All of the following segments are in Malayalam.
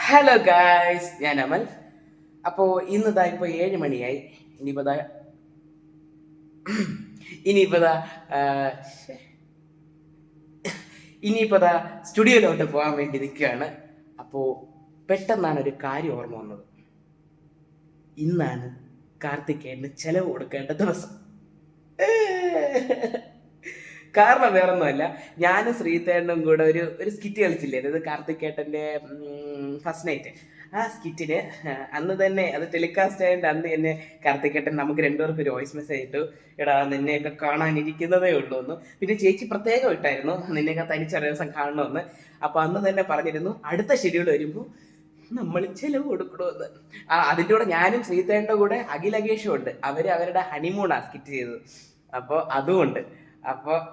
ഹലോ ഗായ്സ്, ഞാൻ അമൽ. അപ്പോൾ ഇന്നിതാ ഇപ്പോൾ 7 മണിയായി. ഇനിയിപ്പോൾ ഇനിയിപ്പോൾ സ്റ്റുഡിയോയിലോട്ട് പോകാൻ വേണ്ടി നിൽക്കുകയാണ്. അപ്പോൾ പെട്ടെന്നാണ് ഒരു കാര്യം ഓർമ്മ വന്നത്. ഇന്നാണ് കാർത്തികേയന് ചെലവ് കൊടുക്കേണ്ട ദിവസം. കാരണം വേറൊന്നുമല്ല, ഞാനും ശ്രീതേട്ടനും കൂടെ ഒരു സ്കിറ്റ് കളിച്ചില്ലേ, അതായത് കാർത്തികേട്ടൻ്റെ ഫസ്റ്റ് നൈറ്റ്. ആ സ്കിറ്റിന് അന്ന് തന്നെ അത് ടെലികാസ്റ്റ് ആയതുകൊണ്ട് അന്ന് തന്നെ കാർത്തികേട്ടൻ നമുക്ക് രണ്ടുപേർക്കും ഒരു വോയിസ് മെസ്സേജ് ഇട്ടു, എടാ നിന്നെയൊക്കെ കാണാനിരിക്കുന്നതേ ഉള്ളൂ എന്ന്. പിന്നെ ചേച്ചി പ്രത്യേകം ഇട്ടായിരുന്നു നിന്നെയൊക്കെ തനിച്ചൊരു ദിവസം കാണണമെന്ന്. അപ്പോൾ അന്ന് തന്നെ പറഞ്ഞിരുന്നു അടുത്ത ഷെഡ്യൂൾ വരുമ്പോൾ നമ്മൾ ചെലവ് കൊടുക്കണമെന്ന്. അതിൻ്റെ കൂടെ ഞാനും ശ്രീതേട്ടൻ്റെ കൂടെ അഖിലകേഷും ഉണ്ട്. അവരുടെ ഹണിമൂണാണ് സ്കിറ്റ് ചെയ്തത്. അപ്പോൾ അതുകൊണ്ട്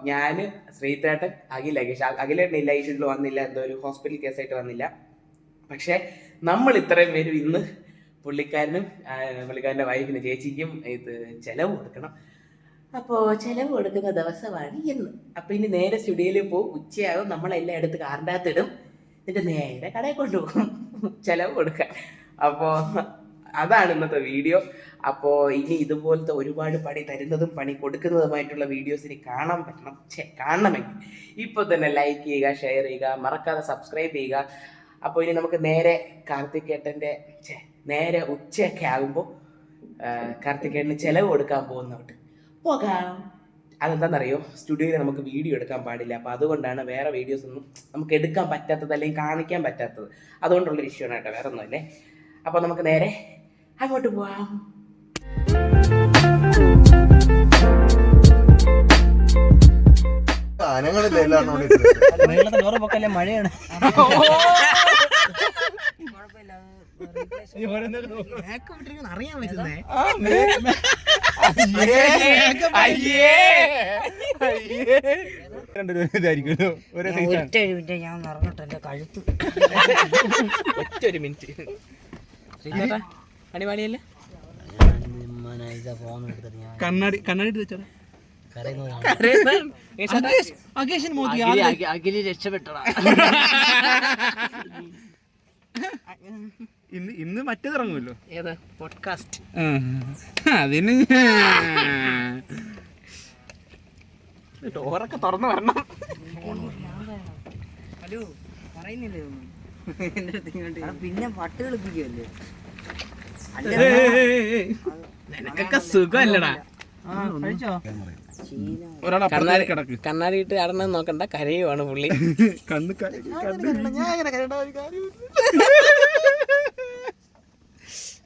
ഞാൻ ശ്രീതേട്ടൻ അഖിലേട്ടൻ ഇല്ല, ഈ ഷെഡ്യൂൾ വന്നില്ല, എന്തോ ഒരു ഹോസ്പിറ്റൽ കേസായിട്ട് വന്നില്ല. പക്ഷേ നമ്മൾ ഇത്രയും പേരും ഇന്ന് പുള്ളിക്കാരൻ്റെ വൈഫിന് ചേച്ചിക്കും ഇത് ചെലവ് കൊടുക്കണം. അപ്പോൾ ചെലവ് കൊടുക്കുന്ന ദിവസമാണ് ഇന്ന്. അപ്പോൾ ഇനി നേരെ സ്റ്റുഡിയോയിൽ പോകും, ഉച്ചയാകും, നമ്മളെല്ലാം എടുത്ത് കാറിൻ്റെ അകത്തിടും, എന്നിട്ട് നേരെ കടയിൽ കൊണ്ടുപോകും ചെലവ് കൊടുക്കാൻ. അപ്പോൾ അതാണ് ഇന്നത്തെ വീഡിയോ. അപ്പോൾ ഇനി ഇതുപോലത്തെ ഒരുപാട് പണി തരുന്നതും പണി കൊടുക്കുന്നതുമായിട്ടുള്ള വീഡിയോസ് ഇനി കാണണമെങ്കിൽ ഇപ്പോൾ തന്നെ ലൈക്ക് ചെയ്യുക, ഷെയർ ചെയ്യുക, മറക്കാതെ സബ്സ്ക്രൈബ് ചെയ്യുക. അപ്പോൾ ഇനി നമുക്ക് നേരെ കാർത്തികേട്ടൻ്റെ നേരെ ഉച്ചയൊക്കെ ആകുമ്പോൾ കാർത്തികേട്ടന് ചിലവ് കൊടുക്കാൻ പോകുന്നോട്ട് പോകാം. അതെന്താണെന്നറിയോ, സ്റ്റുഡിയോയിൽ നമുക്ക് വീഡിയോ എടുക്കാൻ പാടില്ല. അപ്പോൾ അതുകൊണ്ടാണ് വേറെ വീഡിയോസ് ഒന്നും നമുക്ക് എടുക്കാൻ പറ്റാത്തത് അല്ലെങ്കിൽ കാണിക്കാൻ പറ്റാത്തത്. അതുകൊണ്ടുള്ളൊരു ഇഷ്യൂ ആണ് കേട്ടോ, വേറെ ഒന്നുമല്ലേ. അപ്പോൾ നമുക്ക് നേരെ അങ്ങോട്ട് പോവാം. മഴയാണ്. അറിയാൻ പറ്റുന്നേ ഞാൻ മറന്നിട്ട് എന്റെ കഴുത്ത്. ഒറ്റ ഒരു മിനിറ്റ് അടിമാലിയല്ലേ കണ്ണാടി വെച്ചാ അഖില് രക്ഷപ്പെട്ടടാ. ഇന്ന് മറ്റേത് ഇറങ്ങുമല്ലോ, ഏതാ പോഡ്കാസ്റ്റ്. അതിന് ഡോറൊക്കെ തുറന്നു വരണം. ഹലോ പറയുന്നില്ലേ പിന്നെ പട്ട് കളിപ്പിക്കല്ലേ. നിനക്കൊക്കെ സുഖമല്ലടാ. കണ്ണാടി ഇട്ട് ആടണം നോക്കണ്ട, കരയുവാണ് പുള്ളി.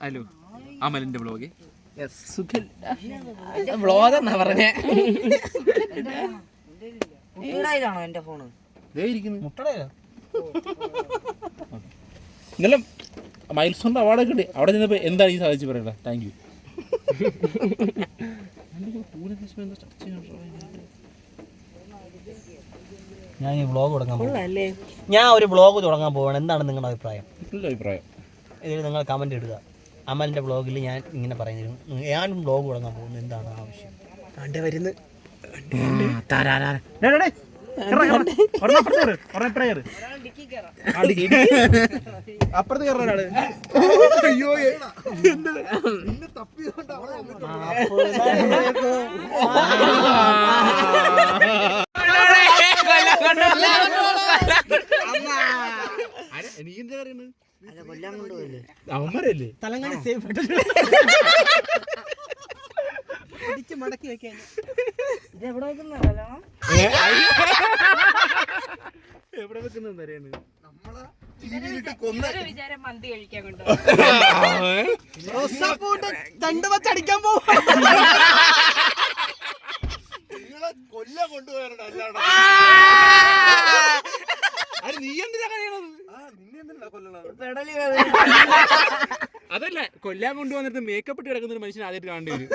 ഹലോ അമലിന്റെ ബ്ലോഗ് വ്ളോഗ് എന്നാ പറഞ്ഞേ. മുട്ടയിലാണോ എന്റെ ഫോണ് മുട്ടടയിലോ? ഇന്നലെ മൈൽസ്റ്റോൺ അവാർഡ് കിട്ടി. അവിടെ ചെന്നപ്പോ എന്താണ് ഈ സാധിച്ചു പറയണ്ട. Thank you. ഞാൻ ഈ വ്ളോഗ് തുടങ്ങാൻ ഒരു വ്ളോഗ് തുടങ്ങാൻ പോവാണ്. എന്താണ് നിങ്ങളുടെ അഭിപ്രായം? നല്ല അഭിപ്രായം. ഇതിൽ നിങ്ങൾ കമന്റ് ഇടുക. അമലിന്റെ വ്ളോഗിൽ ഞാൻ ഇങ്ങനെ പറയുന്നു, ഞാനും വ്ളോഗ് തുടങ്ങാൻ പോകുന്നു, എന്താണ് ആവശ്യം? വരുന്നു അപ്പുറത്ത് കയറുന്ന ഒരാള്. അയ്യോ എനിക്കെന്താ പറയുന്നത്? അവന്മാരല്ലേ തലങ്ങനെ സേഫ് പിടിച്ച് മടക്കി വെക്കാൻ. ഇതെവിടെ വെക്കുന്നതല്ലോ, എവിടെ വെക്കുന്ന അറിയാണ്. വിചാരം മന്തി കഴിക്കാൻ കൊണ്ടു തണ്ട് വച്ചടിക്കാൻ പോവാ. കൊല്ല കൊണ്ടുപോയാലുണ്ട്. അല്ലാണ്ട് നീ എന്തിനാ കഴിയണത്? നിന്നെ എന്തിനാ കൊല്ലണത്? അതല്ല, കൊല്ലാൻ കൊണ്ടുവന്നിട്ട് മേക്കപ്പ് ഇട്ട് കിടക്കുന്ന ഒരു മനുഷ്യൻ ആദ്യമായിട്ട് കാണേണ്ടി വരും.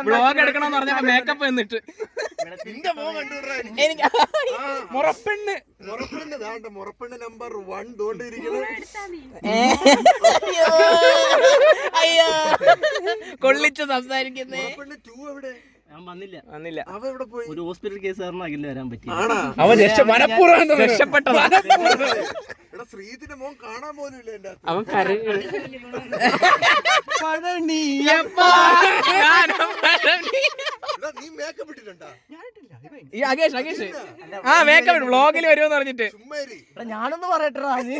വ്ളോഗ് എടുക്കണമെന്ന് പറഞ്ഞപ്പോ മേക്കപ്പ് എന്നിട്ട് മുറപ്പെണ്ണ് നമ്പർ 1 തോണ്ടിരിക്കുന്നത്. അയ്യോ കൊള്ളിച്ച് സംസാരിക്കുന്നേ. 2 എവിടെ? ഞാൻ വന്നില്ല. അവൻ എവിടെ പോയി? ഒരു ഹോസ്പിറ്റൽ കേസ് കാരണം അഖിലിന് വരാൻ പറ്റി. അവൻ രക്ഷപ്പെട്ടതാ. എടാ ശ്രീജിത്തിന്റെ മോൻ കാണാൻ പോലും ഇല്ല എന്റെ അവൻ നീ മേക്കപ്പ് ഇട്ടിട്ടുണ്ടാ? ഈ അകേഷ് മേക്കപ്പ് വ്ളോഗിൽ വരുമെന്ന് പറഞ്ഞിട്ട് ചുമ്മാരി. ഞാനൊന്ന് പറയട്ടാ. നീ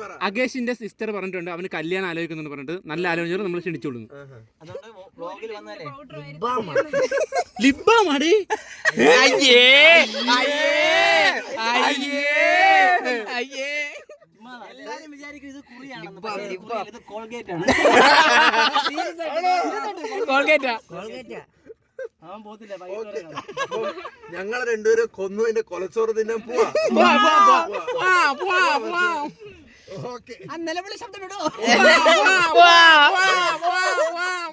പറ. അകേഷിന്റെ സിസ്റ്റർ പറഞ്ഞിട്ടുണ്ട് അവന് കല്യാണം ആലോചിക്കുന്നുണ്ട് പറഞ്ഞിട്ട് നല്ല ആലോചന നമ്മൾ ക്ഷണിച്ചോളുന്നു. ലിബാമാടി. എല്ലാരും വിചാരിക്കും ഇത് കുറിയാണെന്ന്. ഇത് കോൾഗേറ്റ് ആണ്. കോൾഗേറ്റാ. അവൻ പോത്തില്ല. ഞങ്ങളെ രണ്ടുപേരും കൊന്നു എന്റെ കൊലച്ചോറ് തിന്നാൻ പോവാ. ഓക്കേ. നിലവിളി ശബ്ദം ഇടോ.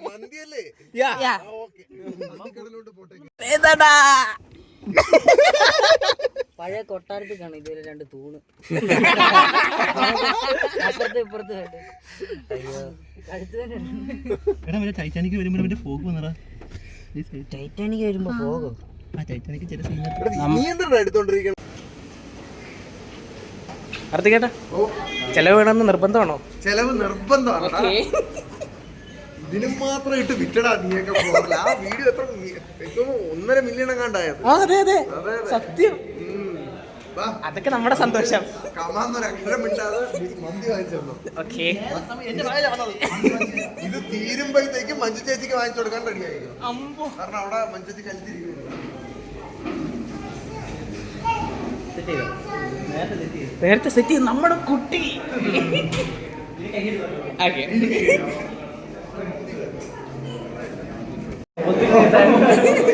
മന്തിയല്ലേ? ഓക്കേ. മന്തിക്കടലോട്ട് പോട്ടെ. പഴയ കൊട്ടാരത്തിൽ കാണും ഇതുവരെ 2 തൂണ് അപ്പുറത്ത് ഇപ്പുറത്ത് കണ്ട്. അയ്യോ കഴുത്ത് തന്നെ. ടൈറ്റാനിക് വരുമ്പോ ഫോഗ് വന്നടാ. ടൈറ്റാനിക് വരുമ്പോ പോകും. ടൈറ്റാനിക് ചില സീൻ നീ എന്താ എടുത്തോണ്ടിരിക്കണം? കാർത്തികേട്ടാ ചെലവ് വേണമെന്ന് നിർബന്ധമാണോ? ചെലവ് നിർബന്ധമാണ്. ഇതിനും മാത്രം ഇട്ട് വിറ്റടാ നീയൊക്കെ പോകല. ആ വീഡിയോ എത്ര 1.5 മില്യൺ കണ്ടായത്. അതെ സത്യം. അതൊക്കെ നമ്മുടെ സന്തോഷം. കമാന്നൊരു അക്ഷരം മിണ്ടാതെ മന്തി വാങ്ങിച്ചു തന്നു. ഓക്കേ. ഇത് തീരുമ്പോഴത്തേക്ക് മഞ്ജു ചേച്ചിക്ക് വാങ്ങിച്ചു കൊടുക്കാൻ റെഡി ആയിരിക്കും. കാരണം അവിടെ മഞ്ജു ചേച്ചി കഴിച്ചിരിക്കുന്നു. നേരത്തെ സെറ്റ് ചെയ്ത് നമ്മുടെ കുട്ടി. ഓക്കേ.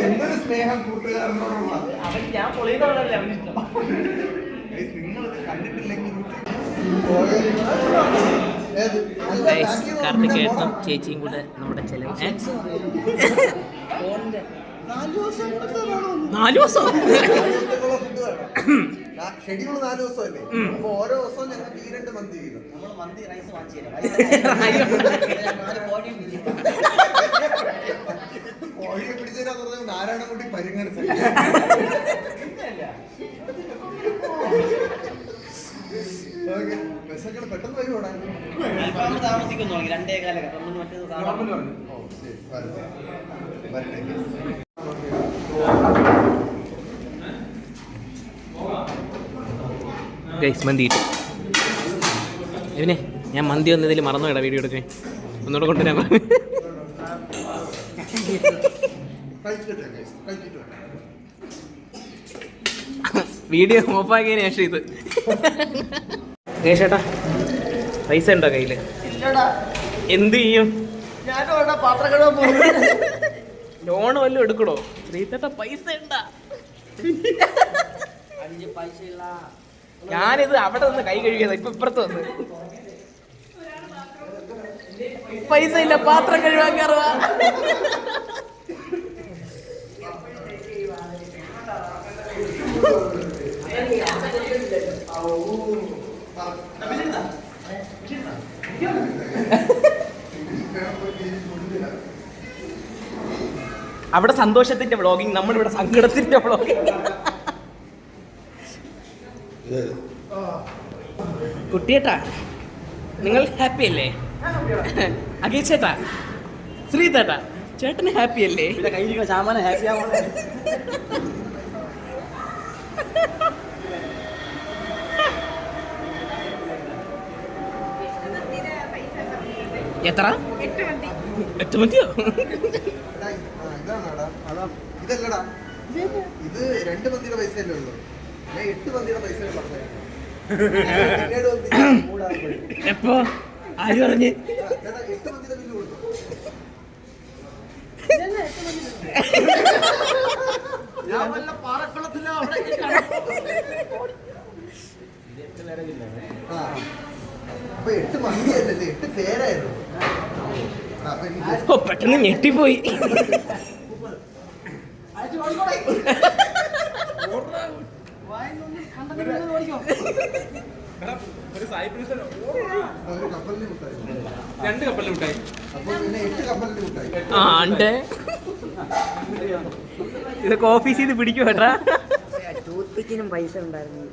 എന്തൊരു സ്നേഹം കൂട്ടുകാരനോടുള്ള. ഞാൻ പൊളിയുന്നവരല്ലേ അവനിഷ്ടം. നിങ്ങളത് കണ്ടിട്ടില്ലെങ്കിൽ കാർത്തികേട്ടനും ചേച്ചിയും കൂടെ നമ്മുടെ ചെലവ് 4 ദിവസം ഷെഡ്യൂൾ 4 ദിവസമല്ലേ? അപ്പൊ ഓരോ ദിവസവും ഞങ്ങൾക്ക് 2 മന്തി ചെയ്തു. മന്തി റൈസ് വാങ്ങിച്ചു കോഴിയെ പിടിച്ചതിനാന്ന് പറഞ്ഞാൽ നാരായണൻകുട്ടി പരിഗണിച്ചു. പെട്ടെന്ന് വരുവാടാ. താമസിക്കുന്നു 2 കാലം മറ്റേത് മന്തി ഇവനെ ഞാൻ മന്തി വന്നതിൽ മറന്നു കേടാ വീഡിയോ എടുക്കാൻ. ഒന്നുകൂടെ കൊണ്ടുവരാൻ പറഞ്ഞു. വീഡിയോ ഓഫാക്കിയതിന് ശേഷം ഇത് ചേട്ടാ പൈസ ഉണ്ടോ കയ്യില്? എന്ത് ചെയ്യും? ലോൺ വല്ലതും എടുക്കണോ? ശ്രീതേട്ട പൈസ ഉണ്ടാ? ഞാനിത് അവിടെ നിന്ന് കൈ കഴുകിയതാ. ഇപ്പൊ ഇപ്പുറത്ത് വന്ന് പൈസ ഇല്ല, പാത്രം കഴുകാൻ കയറുവാ. അവിടെ സന്തോഷത്തിന്റെ വ്ളോഗിങ്, നമ്മളിവിടെ സങ്കടത്തിന്റെ വ്ളോഗിങ്. കുട്ടിയേട്ടാ നിങ്ങൾ ഹാപ്പി അല്ലേ? അഖിൽ ചേട്ടാ, ശ്രീതേട്ടാ ചേട്ടന് ഹാപ്പി അല്ലേ? കയ്യിലിരിക്കുന്ന സാമാനം ഹാപ്പി ആവണം. എത്ര? 8 മന്തിയോ? ഇതല്ലടാ, ഇത് 2 മന്തിയുടെ പൈസ അല്ലേ ഉള്ളൂ. ഞാൻ 8 മന്തിയുടെ പൈസ പറഞ്ഞു. എപ്പോ? ആര് പറഞ്ഞ്? 8 മന്തിയുടെ ബില്ല് കൊടുത്തു. ഞാൻ വല്ല പാറക്കുളത്തിലോ അവിടെ അപ്പൊ 8 മന്തിയല്ലേ, 8 പേരായിരുന്നു. ഓ പെട്ടെന്ന് ഞെട്ടിപ്പോയി. ഒരു സൈപ്രസ് ഒരു കപ്പലിന് മുട്ടായി. 2 കപ്പലിൽ മുട്ടായി. അപ്പൊ പിന്നെ 8 കപ്പലിന് മുട്ടായി. ആ ഉണ്ട്. ഇതൊക്കെ ഓഫീസിൽ നിന്ന് പിടിക്കും കേട്ടാ. ടൂത്ത് പിക്കിനും പൈസ ഉണ്ടായിരുന്നു.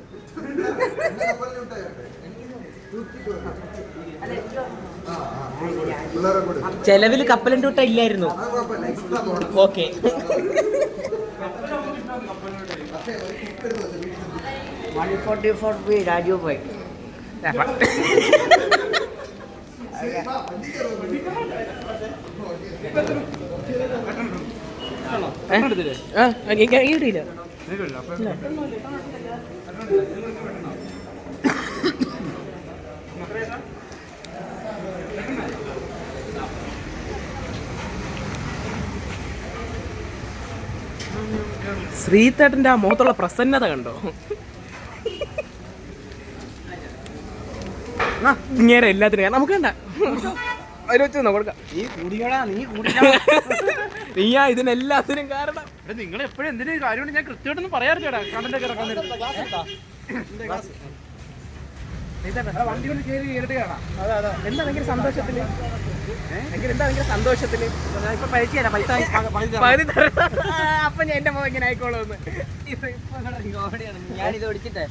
ചെലവിൽ കപ്പലണ്ടി ഊട്ട ഇല്ലായിരുന്നു. ഓക്കെ 144 രാജു പോയി. ഈടില്ല. ശ്രീതേട്ടന്റെ ആ മുഖത്തുള്ള പ്രസന്നത കണ്ടോ? ഇങ്ങനെ എല്ലാത്തിനും നമുക്ക് വേണ്ട വെച്ച് കൊടുക്കാം. നീയാ ഇതിനെല്ലാത്തിനും കാരണം. നിങ്ങൾ എപ്പോഴും എന്തിനും കാര്യമുണ്ട് ഞാൻ കൃത്യമായിട്ടൊന്നും പറയാറില്ലടാ. വണ്ടി കൊണ്ട് കയറി കേറിട്ട് കാണാം. എന്താ ഭയങ്കര സന്തോഷത്തില്? എന്താ ഭയങ്കര സന്തോഷത്തില്? പകുതി തരണം. അപ്പൊ ഞാൻ എന്റെ മുഖം ഇങ്ങനെ ആയിക്കോളൂന്ന്. ഞാനിത് ഓടിച്ചിട്ടേ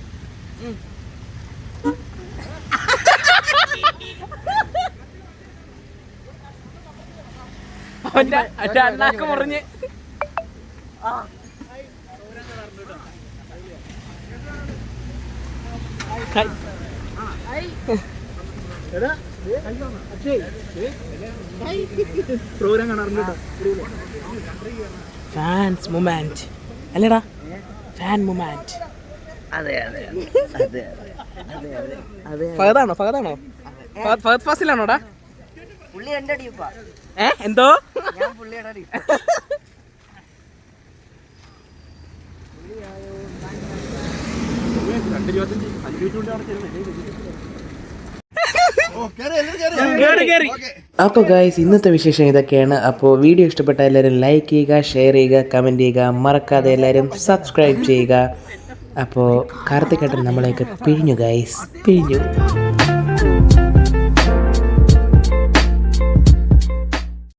അവന്റെ അണ്ണാക്ക് മുറിഞ്ഞ് പ്രോഗ്രാം കാണാറുണ്ട്. ഫാൻസ് മൊമെന്റ് അല്ലേടാ? Fan moment. അതെ അതെ അതെ അതെ അതെ. ഫഹദാണോ? ഫഹദ് ഫാസിലാണോടാ? പുള്ളി എന്റെ അടിയപ്പാ. എന്തോ ഞാൻ പുള്ളിയുടെ അടി. അപ്പോൾ ഗൈസ് ഇന്നത്തെ വിശേഷം ഇതൊക്കെയാണ്. അപ്പോൾ വീഡിയോ ഇഷ്ടപ്പെട്ട എല്ലാവരും ലൈക്ക് ചെയ്യുക, ഷെയർ ചെയ്യുക, കമൻറ്റ് ചെയ്യുക, മറക്കാതെ എല്ലാവരും സബ്സ്ക്രൈബ് ചെയ്യുക. അപ്പോൾ കാർത്തികേട്ടൻ നമ്മളെയൊക്കെ പിഴിഞ്ഞു ഗൈസ്, പിഴിഞ്ഞു.